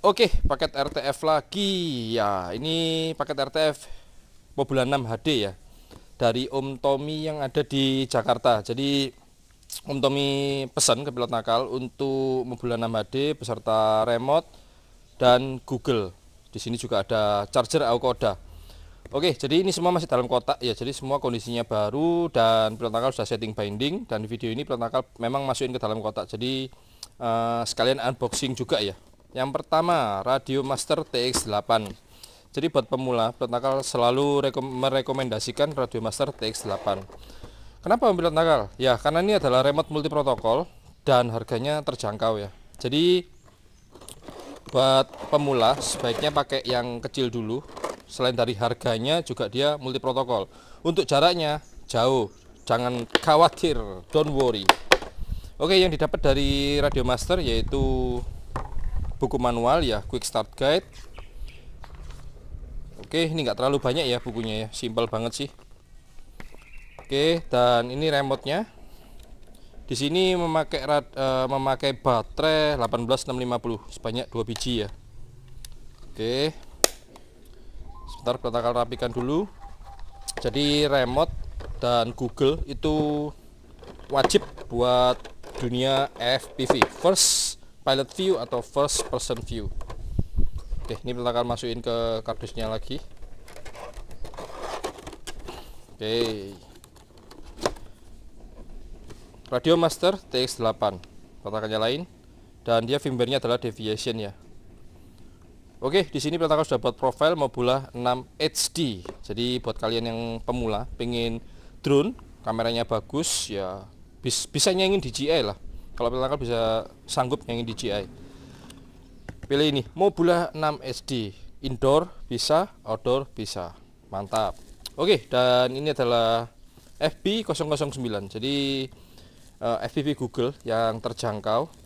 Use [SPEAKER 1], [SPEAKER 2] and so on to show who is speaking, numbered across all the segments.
[SPEAKER 1] Oke, paket RTF lagi ya. Ini paket RTF Mobulan 6 HD ya, dari Om Tommy yang ada di Jakarta. Jadi Om Tommy pesan ke pilot nakal untuk Mobulan 6 HD beserta remote dan Google. Di sini juga ada charger Aukoda. Oke, jadi ini semua masih dalam kotak ya. Jadi semua kondisinya baru dan pilot nakal sudah setting binding, dan di video ini pilot nakal memang masukin ke dalam kotak. Jadi sekalian unboxing juga ya. Yang pertama, Radio Master TX8. Jadi buat pemula, pilot nakal selalu merekomendasikan Radio Master TX8. Kenapa pilot nakal? Ya, karena ini adalah remote multi protokol dan harganya terjangkau ya. Jadi buat pemula sebaiknya pakai yang kecil dulu. Selain dari harganya juga dia multi protokol. Untuk jaraknya jauh, jangan khawatir, don't worry. Oke, yang didapat dari Radio Master yaitu buku manual ya, quick start guide. Oke, ini enggak terlalu banyak ya bukunya ya, simpel banget sih. Oke, dan ini remote-nya. Di sini memakai baterai 18650 sebanyak 2 biji ya. Oke. Sebentar kita akan rapikan dulu. Jadi remote dan Google itu wajib buat dunia FPV, first pilot view atau first person view. Oke, ini kita akan masukin ke kardusnya lagi. Oke, Radio Master TX8 kita akan nyalain, dan dia firmware-nya adalah Deviation ya. Oke, di sini kita sudah buat profile Mobula 6 HD. Jadi buat kalian yang pemula pengen drone kameranya bagus ya, bisa nyanyiin DJI lah. Kalau pelakar bisa sanggup nyanyiin DJI, pilih ini Mobula 6 HD. Indoor bisa, outdoor bisa, mantap. Oke, dan ini adalah FB009. Jadi FPV Google yang terjangkau.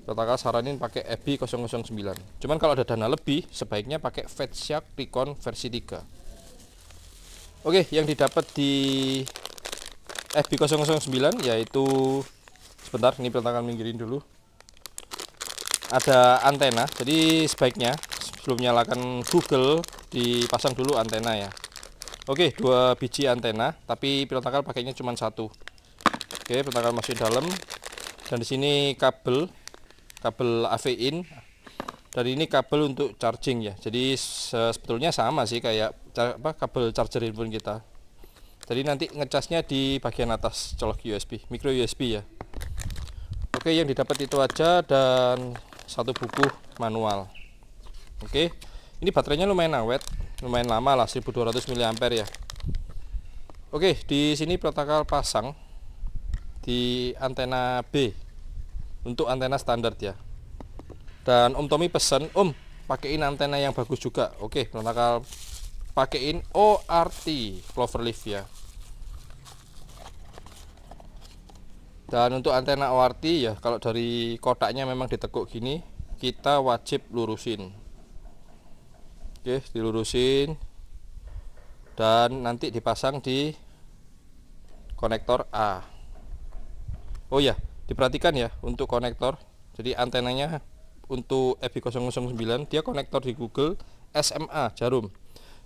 [SPEAKER 1] Kita saranin pakai FB009. Cuman kalau ada dana lebih sebaiknya pakai Fatshark Recon versi 3. Oke, yang didapat di FB009 yaitu, sebentar, ini peletakan minggirin dulu. Ada antena, jadi sebaiknya sebelum nyalakan Google dipasang dulu antena ya. Oke, 2 biji antena, tapi peletakan pakainya cuma 1. Oke, peletakan masukin dalam, dan di sini kabel AV in, dan ini kabel untuk charging ya. Jadi sebetulnya sama sih kayak kabel charger handphone kita. Jadi nanti ngecasnya di bagian atas, colok USB, micro USB ya. Oke, yang didapat itu aja, dan 1 buku manual. Oke, ini baterainya lumayan awet, lumayan lama lah, 1200 mAh ya. Oke, di sini protokol pasang di antena B untuk antena standar ya. Dan Om Tommy pesen, Om pakein antena yang bagus juga. Oke, protokol pakein ORT cloverleaf ya. Dan untuk antena ORT ya, kalau dari kotaknya memang ditekuk gini, kita wajib lurusin. Oke, dilurusin dan nanti dipasang di konektor A. Oh ya, diperhatikan ya untuk konektor. Jadi antenanya untuk FB009 dia konektor di Google SMA jarum.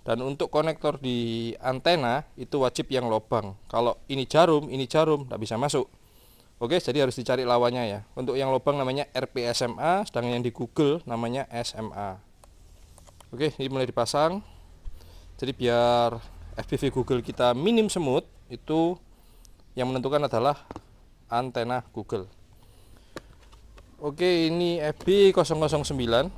[SPEAKER 1] Dan untuk konektor di antena itu wajib yang lobang. Kalau ini jarum tidak bisa masuk. Oke, jadi harus dicari lawannya ya. Untuk yang lobang namanya RP-SMA, sedangkan yang di Google namanya SMA. Oke, ini mulai dipasang. Jadi biar FPV Google kita minim semut, itu yang menentukan adalah antena Google. Oke, ini FB009.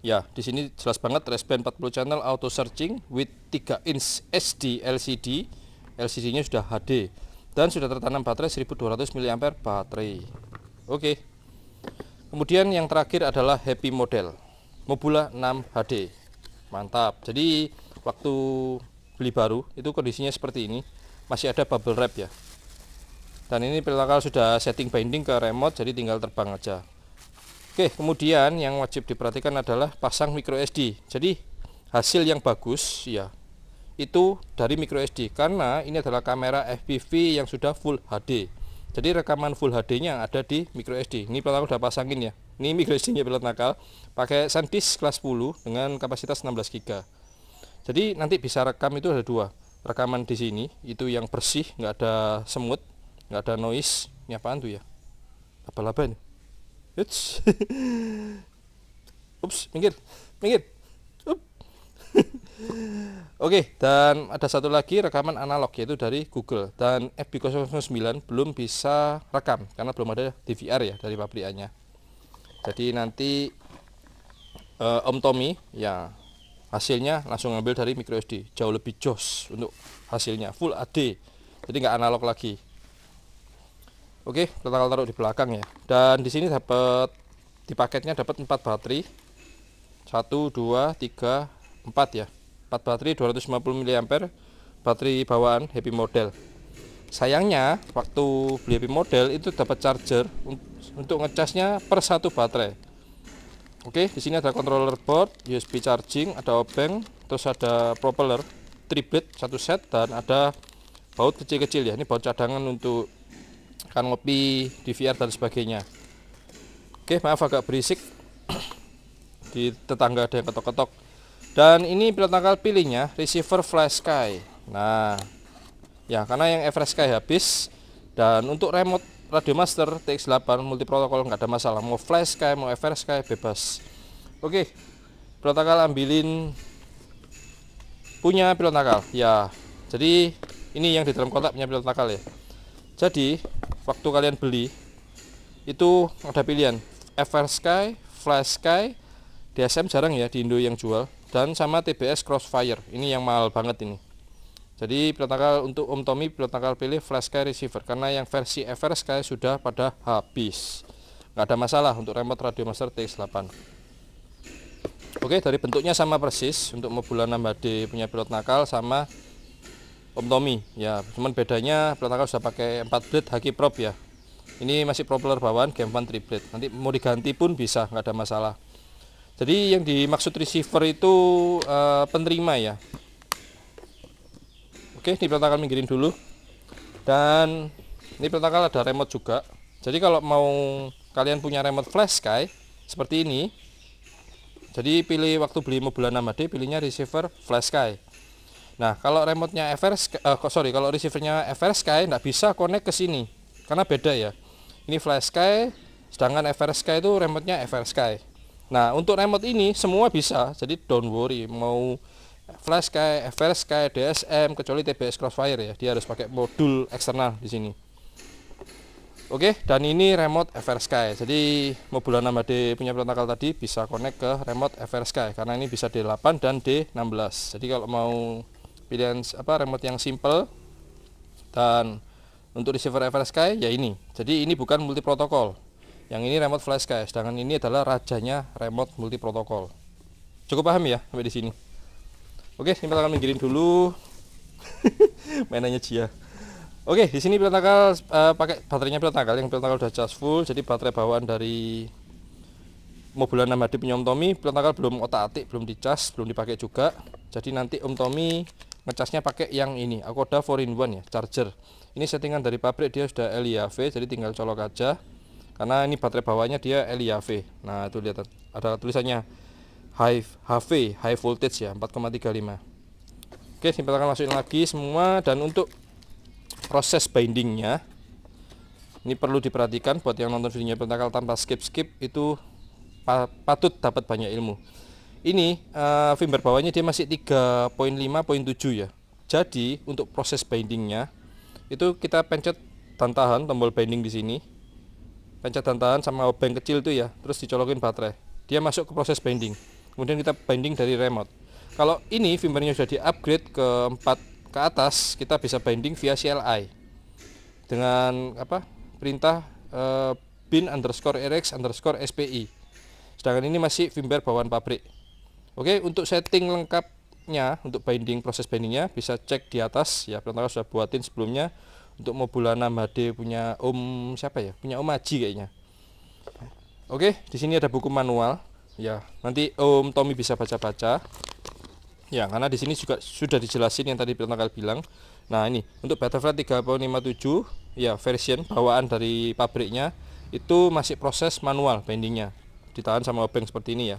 [SPEAKER 1] Ya, di sini jelas banget respan 40 channel auto searching with 3 inch SD LCD. LCD-nya sudah HD dan sudah tertanam baterai 1200 mAh baterai. Oke. Kemudian yang terakhir adalah happy model Mobula 6 HD. Mantap. Jadi waktu beli baru itu kondisinya seperti ini, masih ada bubble wrap ya. Dan ini pelakal sudah setting binding ke remote, jadi tinggal terbang aja. Oke, kemudian yang wajib diperhatikan adalah pasang micro SD. Jadi hasil yang bagus ya itu dari micro SD, karena ini adalah kamera FPV yang sudah full HD. Jadi rekaman full HD-nya ada di micro SD. Ini pilot nakal udah pasangin ya. Ini micro SD-nya pilot nakal pakai SanDisk kelas 10 dengan kapasitas 16 GB. Jadi nanti bisa rekam itu ada dua. Rekaman di sini itu yang bersih, nggak ada semut, nggak ada noise. Ini apaan tuh ya? Apa-apa nih? Ups. Ups, minggir. Oke, dan ada satu lagi rekaman analog yaitu dari Google, dan FB009 belum bisa rekam karena belum ada DVR ya dari pabrikannya. Jadi nanti Om Tommy ya hasilnya langsung ngambil dari micro SD, jauh lebih jos untuk hasilnya full HD, jadi nggak analog lagi. Oke, kita taruh di belakang ya. Dan di sini dapat di paketnya dapat 4 baterai, 1, 2, 3, 4 ya. 4 baterai 250 mAh, baterai bawaan Happy Model. Sayangnya waktu beli Happy Model itu dapat charger untuk ngecasnya per satu baterai. Oke, di sini ada controller board, USB charging, ada obeng, terus ada propeller, triplet satu set, dan ada baut kecil-kecil ya. Ini baut cadangan untuk kan ngopi, DVR dan sebagainya. Oke, maaf agak berisik. Di tetangga ada yang ketok-ketok. Dan ini pilot nakal pilihnya receiver FlashSky. Nah, ya karena yang FlashSky habis, dan untuk remote Radiomaster TX8 multiprotokol nggak ada masalah. Mau FlashSky, mau FlashSky bebas. Oke, pilot nakal ambilin punya pilot nakal. Ya, jadi ini yang di dalam kotak punya pilot nakal ya. Jadi waktu kalian beli itu ada pilihan FlashSky, FlashSky, DSM jarang ya di Indo yang jual, dan sama TBS Crossfire. Ini yang mahal banget ini. Jadi pilot nakal untuk Om Tommy pilot nakal pilih FlashSky receiver karena yang versi FlashSky sudah pada habis. Nggak ada masalah untuk remote Radiomaster TX8. Oke, dari bentuknya sama persis untuk Mobula 6HD punya pilot nakal sama Om Tommy ya, cuman bedanya pilot nakal sudah pakai 4 blade Haki Prop ya. Ini masih propeller bawaan Game One triplet. Nanti mau diganti pun bisa, nggak ada masalah. Jadi yang dimaksud receiver itu penerima ya. Oke, ini pilot nakal minggirin dulu. Dan ini pilot nakal ada remote juga. Jadi kalau mau kalian punya remote FlashSky seperti ini, jadi pilih waktu beli Mobula 6HD pilihnya receiver FlashSky. Nah, kalau remote-nya kalau receivernya FlashSky nggak bisa connect ke sini karena beda ya. Ini FlashSky, sedangkan FlashSky itu remote-nya FlashSky. Nah, untuk remote ini semua bisa, jadi don't worry mau FlashSky, FlashSky, DSM, kecuali TBS Crossfire ya, dia harus pakai modul eksternal di sini. Oke, dan ini remote FlashSky. Jadi Mobula 6HD punya pilot nakal tadi bisa connect ke remote FlashSky karena ini bisa D8 dan D16. Jadi kalau mau pilihan remote yang simple dan untuk receiver FlashSky ya ini. Jadi ini bukan multi protokol. Yang ini remote FlashSky, sedangkan ini adalah rajanya remote multi protokol. Cukup paham ya sampai di sini. Oke, ini kita akan minggirin dulu. Mainannya Jia. Oke, di sini pilot nakal pakai baterainya pilot nakal, yang pilot nakal udah charge full, jadi baterai bawaan dari Mobula 6HD punya Om Tommy, pilot nakal belum otak-atik, belum dicas, belum dipakai juga. Jadi nanti Om Tommy ngecasnya pakai yang ini, Akoda 4-in-1 ya, charger. Ini settingan dari pabrik, dia sudah LIAV, jadi tinggal colok aja. Karena ini baterai bawahnya dia LIAV. Nah, itu lihat ada tulisannya HV, high voltage ya, 4,35. Oke, kita akan masukin lagi semua. Dan untuk proses bindingnya ini perlu diperhatikan buat yang nonton videonya pilot nakal tanpa skip itu patut dapat banyak ilmu. Ini firmware bawahnya dia masih 3.5.7 ya. Jadi untuk proses bindingnya itu kita pencet dan tahan tombol binding di sini, pencet dan tahan sama obeng kecil itu ya, terus dicolokin baterai, dia masuk ke proses binding. Kemudian kita binding dari remote. Kalau ini firmware-nya sudah di-upgrade ke 4 ke atas, kita bisa binding via CLI dengan perintah bin_rx_spi. Sedangkan ini masih firmware bawaan pabrik. Oke, untuk setting lengkapnya untuk binding, proses bindingnya bisa cek di atas ya, pilot nakal sudah buatin sebelumnya untuk Mobula 6HD punya Om siapa ya? Punya Om Aji kayaknya. Oke, di sini ada buku manual ya. Nanti Om Tommy bisa baca-baca. Ya, karena di sini juga sudah dijelasin yang tadi pilot nakal bilang. Nah, ini untuk Battlefield 3.57 ya version bawaan dari pabriknya itu masih proses manual bindingnya, ditahan sama obeng seperti ini ya.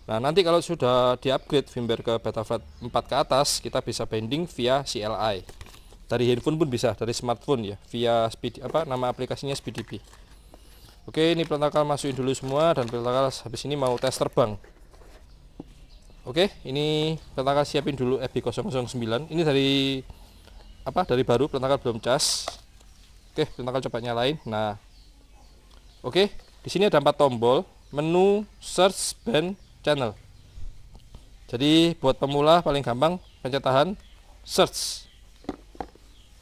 [SPEAKER 1] Nah nanti kalau sudah di upgrade firmware ke Betaflight 4 ke atas, kita bisa binding via CLI. Dari handphone pun bisa, dari smartphone ya, via speed nama aplikasinya SpeeDB. Oke, ini pelantakal masukin dulu semua, dan pelantakal habis ini mau tes terbang. Oke, ini pelantakal siapin dulu FB009. Ini dari baru, pelantakal belum cas. Oke, pelantakal coba nyalain. Nah, oke, di sini ada 4 tombol, menu, search, band, channel. Jadi buat pemula paling gampang pencet tahan search.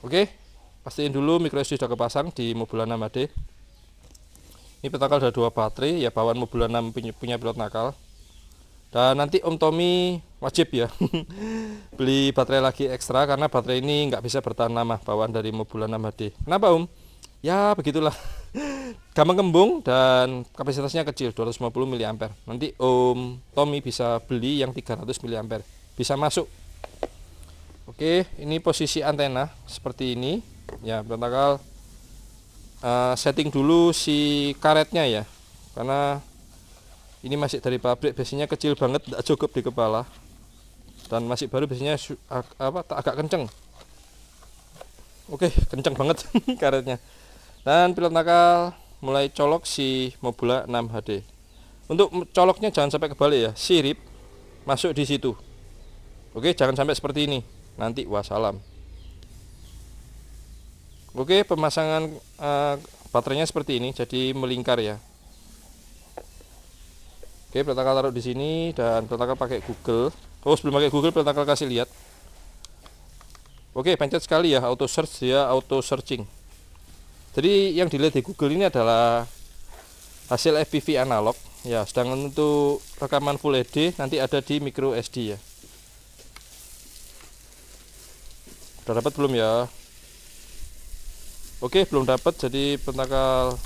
[SPEAKER 1] Oke, pastiin dulu micro SD sudah kepasang di Mobula 6 HD. Ini petakal ada 2 baterai ya, bawaan Mobula 6 punya pilot nakal. Dan nanti Om Tommy wajib ya beli baterai lagi ekstra, karena baterai ini nggak bisa bertahan lama, bawaan dari Mobula 6 HD. Kenapa Om? Ya begitulah gampang kembung dan kapasitasnya kecil, 250 mAh. Nanti Om Tommy bisa beli yang 300 mAh, bisa masuk. Oke, ini posisi antena seperti ini ya, petakal setting dulu si karetnya ya, karena ini masih dari pabrik, biasanya kecil banget, tidak cukup di kepala, dan masih baru biasanya agak kenceng. Oke, kenceng banget karetnya. Dan pilot nakal mulai colok si Mobula 6 HD. Untuk coloknya jangan sampai kebalik ya, sirip masuk di situ. Oke, jangan sampai seperti ini, nanti wassalam. Oke, pemasangan baterainya seperti ini, jadi melingkar ya. Oke, pelantakal taruh di sini, dan pelantakal pakai Google. Oh, sebelum pakai Google pelantakal kasih lihat. Oke, pencet sekali ya, auto search, dia auto searching. Jadi yang dilihat di Google ini adalah hasil FPV analog ya, sedangkan untuk rekaman Full HD nanti ada di micro SD ya. Udah dapat belum ya? Oke, belum dapat, jadi pelantakal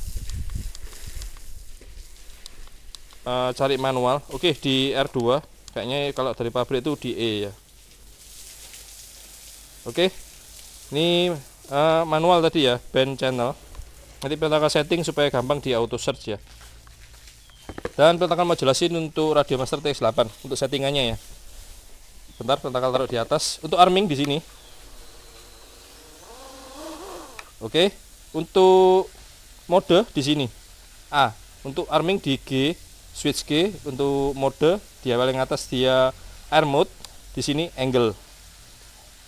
[SPEAKER 1] cari manual. Oke, di R2 kayaknya, kalau dari pabrik itu di E ya. Oke, ini manual tadi ya, band channel. Nanti pelantakal setting supaya gampang di auto search ya. Dan pelantakal mau jelasin untuk Radio Master TX8 untuk settingannya ya. Bentar, pelantakal taruh di atas. Untuk arming di sini. Oke, untuk mode di sini A. Untuk arming di G, switch G. Untuk mode dia paling atas dia air mode, di sini angle.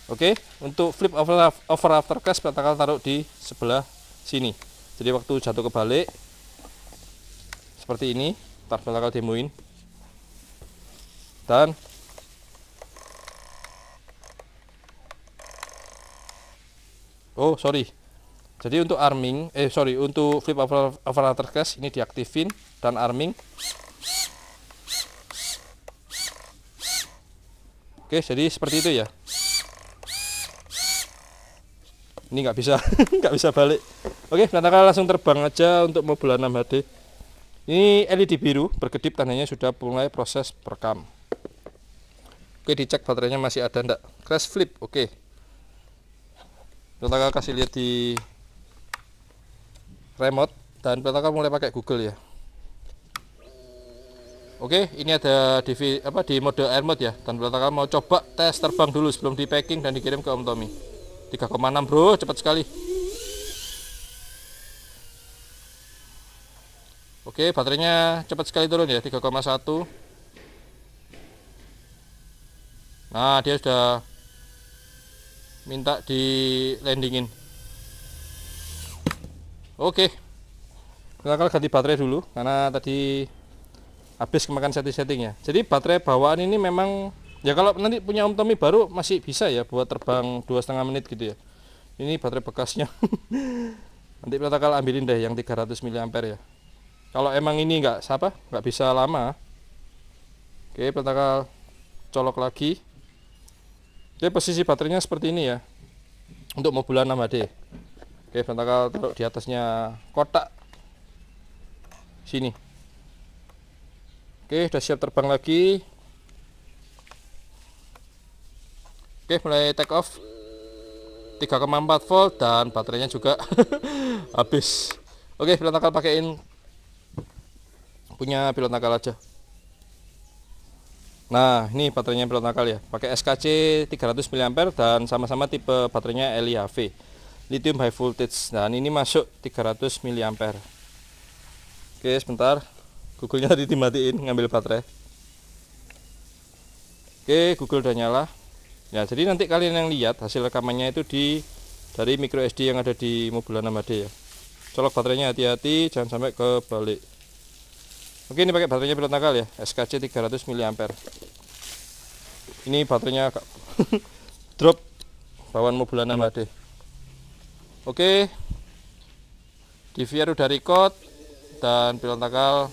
[SPEAKER 1] Oke, untuk flip over afterclash pelantakal taruh di sebelah sini. Jadi waktu jatuh kebalik seperti ini. Ntar pelantakal demoin. Dan oh sorry, jadi untuk arming untuk flip over afterclash ini diaktifin, dan arming. Oke, jadi seperti itu ya. Ini nggak bisa nggak bisa balik. Oke, pelantakal langsung terbang aja untuk Mobula 6 HD. Ini LED biru berkedip, tandanya sudah mulai proses perekam. Oke, dicek baterainya masih ada enggak. Crash flip, oke. Pelantakal kasih lihat di remote, dan pelantakal mulai pakai Google ya. Oke, ini ada di mode air mode ya, dan pelantakal mau coba tes terbang dulu sebelum di packing dan dikirim ke Om Tommy. 3,6 bro, cepat sekali. Oke, baterainya cepat sekali turun ya, 3,1. Nah, dia sudah minta di landingin. Oke, kita ganti baterai dulu karena tadi habis kemakan setting-settingnya. Jadi baterai bawaan ini memang ya, kalau nanti punya Om Tommy baru masih bisa ya buat terbang 2,5 menit gitu ya. Ini baterai bekasnya. Nanti pelantakal ambilin deh yang 300 mAh ya. Kalau emang ini nggak bisa lama. Oke, pelantakal colok lagi. Oke, posisi baterainya seperti ini ya untuk Mobula 6 HD. Oke, pelantakal taruh di atasnya kotak sini. Oke, sudah siap terbang lagi. Oke, mulai take off. 3,4 volt dan baterainya juga habis. Oke, pilot nakal pakein punya pilot nakal aja. Nah, ini baterainya pilot nakal ya, pakai SKC 300 mAh dan sama-sama tipe baterainya LiHV, lithium high voltage. Dan ini masuk 300 mAh. Oke, sebentar, Google-nya tadi dimatiin ngambil baterai. Oke, Google udah nyala. Ya, jadi nanti kalian yang lihat hasil rekamannya itu dari micro SD yang ada di Mobula 6HD ya. Colok baterainya hati-hati, jangan sampai kebalik. Oke, ini pakai baterainya pilot nakal ya, SKC 300 mAh. Ini baterainya agak drop bawaan Mobula 6HD. Oke, DVR udah record dan pilot nakal.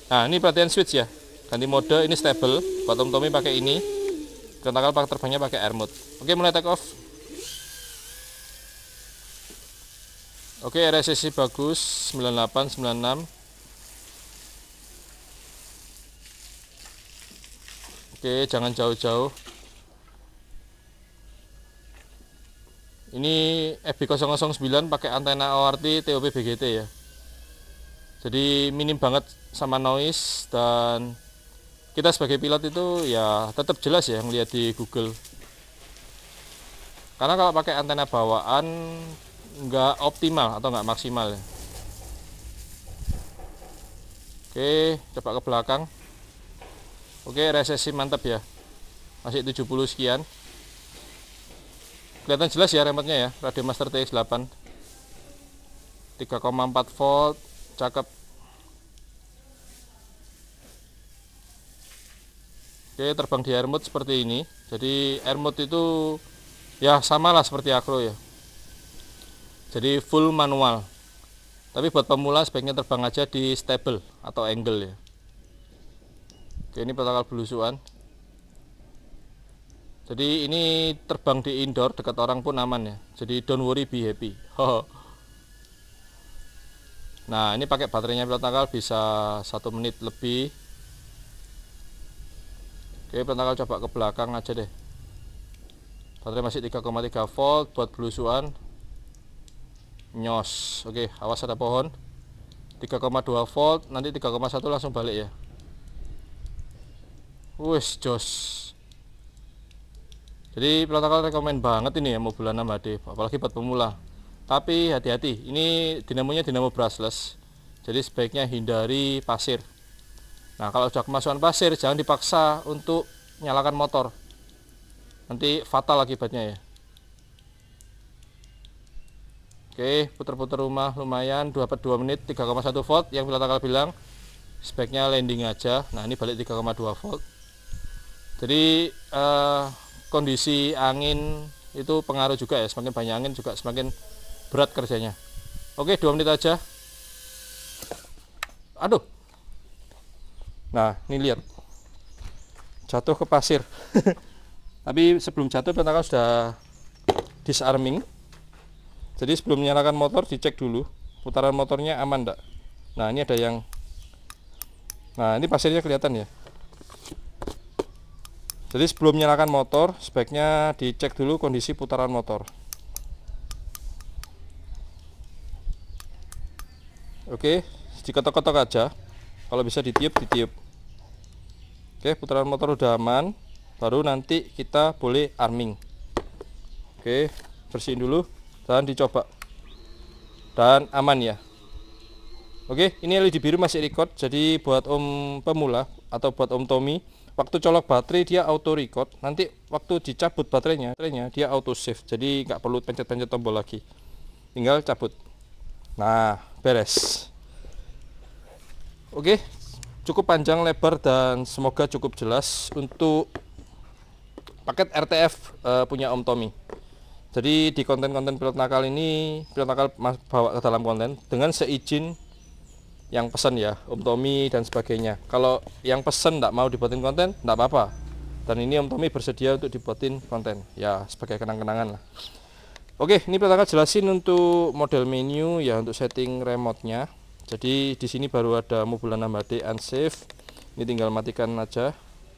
[SPEAKER 1] Nah, ini perhatian switch ya, ganti mode, ini stable. Buat Om Tommy pakai ini, pilot nakal terbangnya pakai air mode. Oke, mulai take off. Oke, RSSI bagus 98 96. Oke, jangan jauh-jauh. Ini FB009 pakai antena ORT TOP BGT ya. Jadi minim banget sama noise, dan kita sebagai pilot itu ya tetap jelas ya ngelihat di Google. Karena kalau pakai antena bawaan nggak optimal atau nggak maksimal ya. Oke, coba ke belakang. Oke, RSSI mantap ya, masih 70 sekian. Kelihatan jelas ya remote-nya ya, Radiomaster TX8 3,4 volt, cakep. Oke, terbang di air mode seperti ini. Jadi air mode itu ya samalah seperti acro ya, jadi full manual. Tapi buat pemula sebaiknya terbang aja di stable atau angle ya. Oke, ini protokol belusuan. Jadi ini terbang di indoor, dekat orang pun aman ya. Jadi don't worry, be happy. Nah, ini pakai baterainya pilot nakal bisa 1 menit lebih. Oke, pilot nakal coba ke belakang aja deh. Baterai masih 3,3 volt buat belusuan. Nyos. Oke, awas ada pohon. 3,2 volt, nanti 3,1 langsung balik ya. Wes jos. Jadi pilot nakal rekomen banget ini ya Mobula 6HD, apalagi buat pemula. Tapi hati-hati, ini dinamonya dinamo brushless, jadi sebaiknya hindari pasir. Nah, kalau sudah kemasukan pasir jangan dipaksa untuk nyalakan motor, nanti fatal akibatnya ya. Oke, putar-putar rumah lumayan 2 menit, 3,1 volt yang pilot nakal bilang. Sebaiknya landing aja. Nah, ini balik 3,2 volt. Jadi kondisi angin itu pengaruh juga ya, semakin banyak angin juga semakin berat kerjanya. Oke, 2 menit aja. Aduh. Nah, ini lihat, jatuh ke pasir. Tapi sebelum jatuh pilot nakal sudah disarming. Jadi sebelum menyalakan motor dicek dulu putaran motornya aman enggak. Nah, ini ada yang, nah ini pasirnya kelihatan ya. Jadi sebelum menyalakan motor sebaiknya dicek dulu kondisi putaran motor. Oke, diketok-ketok aja. Kalau bisa ditiup, ditiup. Oke, putaran motor udah aman, baru nanti kita boleh arming. Oke, bersihin dulu dan dicoba. Dan aman ya. Oke, ini LED biru masih record. Jadi buat om pemula atau buat Om Tommy, waktu colok baterai dia auto record, nanti waktu dicabut baterainya dia auto save, jadi nggak perlu pencet-pencet tombol lagi, tinggal cabut. Nah, beres. Oke, cukup panjang lebar dan semoga cukup jelas untuk paket RTF punya Om Tommy. Jadi di konten-konten pilot nakal ini, pilot nakal bawa ke dalam konten dengan seizin yang pesan ya, Om Tommy dan sebagainya. Kalau yang pesan tidak mau dibuatin konten, tidak apa-apa. Dan ini Om Tommy bersedia untuk dibuatin konten, ya sebagai kenang-kenangan lah. Oke, ini pertama jelasin untuk model menu ya, untuk setting remote-nya. Jadi di sini baru ada Mobula 6HD unsafe. Ini tinggal matikan aja.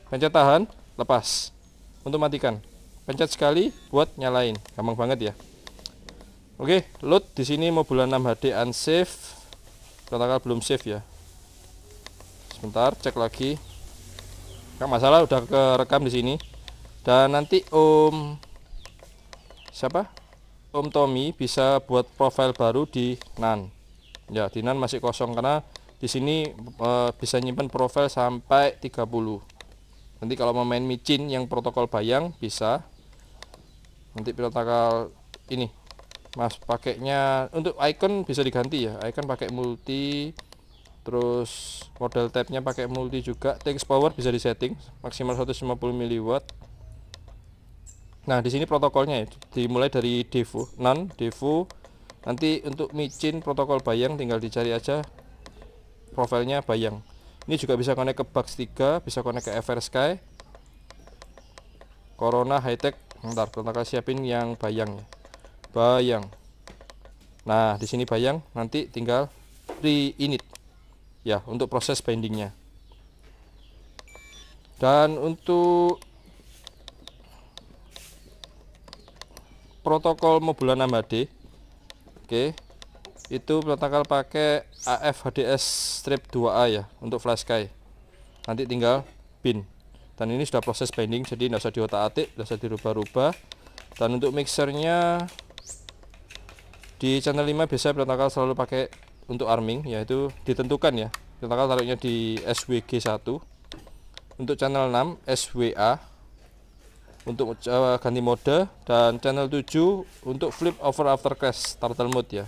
[SPEAKER 1] Pencet tahan, lepas. Untuk matikan, pencet sekali buat nyalain, gampang banget ya. Oke, load di sini Mobula 6 HD unsave. Pilot belum save ya. Sebentar, cek lagi. Nggak masalah, udah kerekam di sini. Dan nanti Om Tommy bisa buat profile baru di NAN. Ya, di NAN masih kosong karena di sini bisa nyimpan profile sampai 30. Nanti kalau mau main micin yang protokol bayang bisa. Nanti pilot ini Mas pakainya untuk icon bisa diganti ya. Icon pakai multi, terus model tabnya pakai multi juga. Text power bisa disetting maksimal 150 mW. Nah, di sini protokolnya ya, dimulai dari Devo, NAN, Devo. Nanti untuk micin protokol bayang tinggal dicari aja profilnya bayang. Ini juga bisa connect ke Box 3, bisa connect ke FR Sky, Corona Hightech. Bentar, kita siapin yang bayang ya. Bayang. Nah, di sini bayang, nanti tinggal pre-init ya untuk proses bindingnya. Dan untuk protokol Mobula 6 HD, oke, itu protokol pakai AF HDS strip 2A ya untuk flash sky. Nanti tinggal bin. Dan ini sudah proses binding, jadi tidak usah diotak-atik, tidak usah dirubah-rubah. Dan untuk mixernya di channel 5 biasa protokol selalu pakai untuk arming, yaitu ditentukan ya. Protokol taruhnya di SWG1. Untuk channel 6 SWA untuk ganti mode, dan channel 7 untuk flip over after crash turtle mode ya.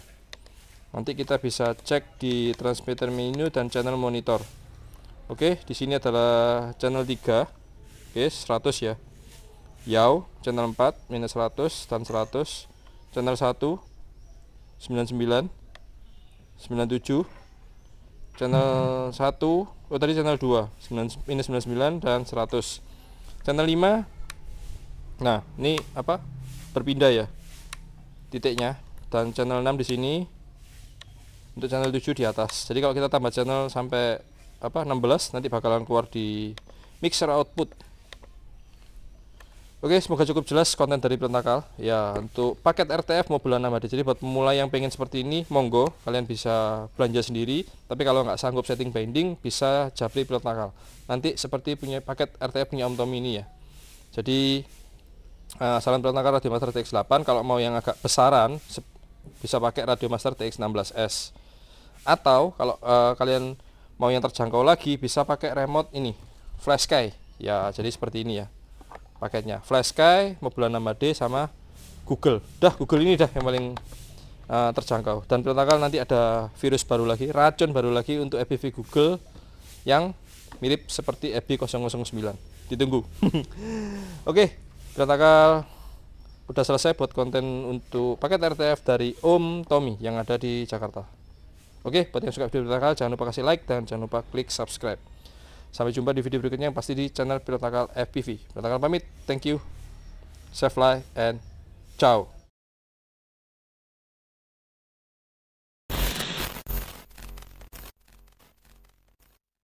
[SPEAKER 1] Nanti kita bisa cek di transmitter menu dan channel monitor. Oke, di sini adalah channel 3. Oke, 100 ya. Yaw, channel 4 minus 100 dan 100. Channel 1 99 97. Channel 1, oh tadi channel 2 minus 99 dan 100. Channel 5, nah ini apa, berpindah ya titiknya. Dan channel 6 di sini. Untuk channel 7 di atas. Jadi kalau kita tambah channel sampai 16 nanti bakalan keluar di mixer output. Oke, semoga cukup jelas konten dari Pilot ya untuk paket RTF Mobula 6 HD. Jadi buat pemula yang pengen seperti ini, monggo kalian bisa belanja sendiri. Tapi kalau nggak sanggup setting binding, bisa japri Pilot. Nanti seperti punya paket RTF punya Om Tommy ini ya. Jadi saran Pilot Radio Master TX8. Kalau mau yang agak besaran bisa pakai Radio Master TX16S. Atau kalau kalian mau yang terjangkau lagi, bisa pakai remote ini Flash Sky ya. Jadi seperti ini ya paketnya, Flash Sky, Mobula 6 HD sama Google. Google ini dah yang paling terjangkau. Dan Pilot nanti ada virus baru lagi, racun baru lagi untuk FPV Google yang mirip seperti FB009. Ditunggu. Oke, Pilot udah selesai buat konten untuk paket RTF dari Om Tommy yang ada di Jakarta. Oke, buat yang suka video Pilot jangan lupa kasih like dan jangan lupa klik subscribe. Sampai jumpa di video berikutnya yang pasti di channel Pilot FPV. Pilot pamit, thank you, safe fly, and ciao.